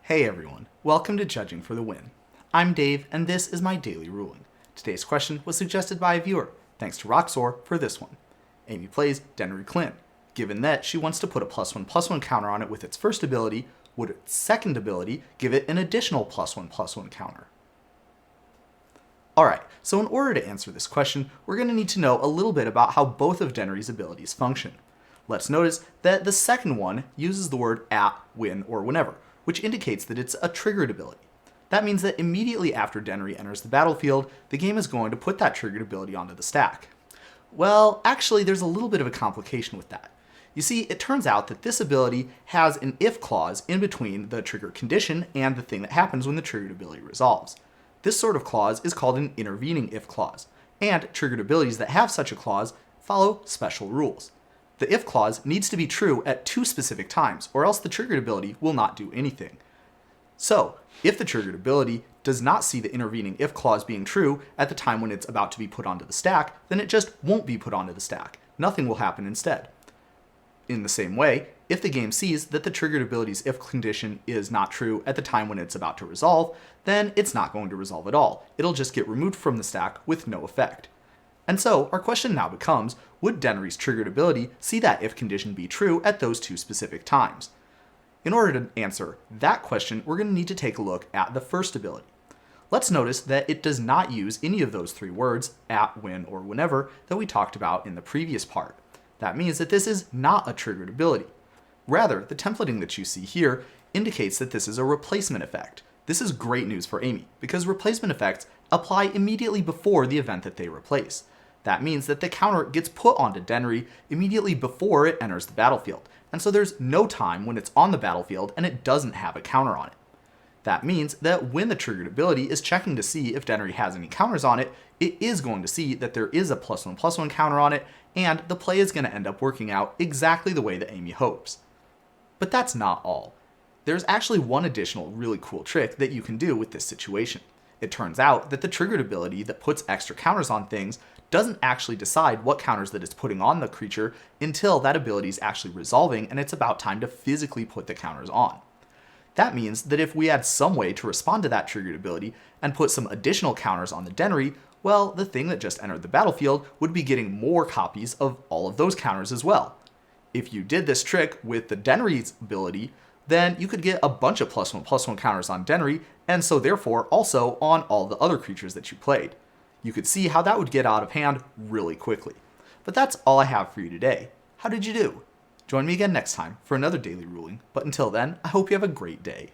Hey everyone, welcome to Judging for the Win. I'm Dave, and this is my daily ruling. Today's question was suggested by a viewer. Thanks to Roxor for this one. Amy plays Denry Klin. Given that she wants to put a +1/+1 counter on it with its first ability, would its second ability give it an additional +1/+1 counter? Alright, so in order to answer this question, we're going to need to know a little bit about how both of Denry's abilities function. Let's notice that the second one uses the word at, when, or whenever, which indicates that it's a triggered ability. That means that immediately after Denry enters the battlefield, the game is going to put that triggered ability onto the stack. Well, actually, there's a little bit of a complication with that. You see, it turns out that this ability has an if clause in between the trigger condition and the thing that happens when the triggered ability resolves. This sort of clause is called an intervening if clause, and triggered abilities that have such a clause follow special rules. The if clause needs to be true at two specific times, or else the triggered ability will not do anything. So, if the triggered ability does not see the intervening if clause being true at the time when it's about to be put onto the stack, then it just won't be put onto the stack. Nothing will happen instead. In the same way, if the game sees that the triggered ability's if condition is not true at the time when it's about to resolve, then it's not going to resolve at all. It'll just get removed from the stack with no effect. And so, our question now becomes, would Denry's triggered ability see that if condition be true at those two specific times? In order to answer that question, we're going to need to take a look at the first ability. Let's notice that it does not use any of those three words, at, when, or whenever, that we talked about in the previous part. That means that this is not a triggered ability. Rather, the templating that you see here indicates that this is a replacement effect. This is great news for Amy, because replacement effects apply immediately before the event that they replace. That means that the counter gets put onto Denry immediately before it enters the battlefield, and so there's no time when it's on the battlefield and it doesn't have a counter on it. That means that when the triggered ability is checking to see if Denry has any counters on it, it is going to see that there is a +1/+1 counter on it, and the play is going to end up working out exactly the way that Amy hopes. But that's not all. There's actually one additional really cool trick that you can do with this situation. It turns out that the triggered ability that puts extra counters on things doesn't actually decide what counters that it's putting on the creature until that ability is actually resolving and it's about time to physically put the counters on. That means that if we had some way to respond to that triggered ability and put some additional counters on the Denry, well, the thing that just entered the battlefield would be getting more copies of all of those counters as well. If you did this trick with the Denry's ability, then you could get a bunch of +1/+1 counters on Denry, and so therefore also on all the other creatures that you played. You could see how that would get out of hand really quickly. But that's all I have for you today. How did you do? Join me again next time for another daily ruling, but until then, I hope you have a great day.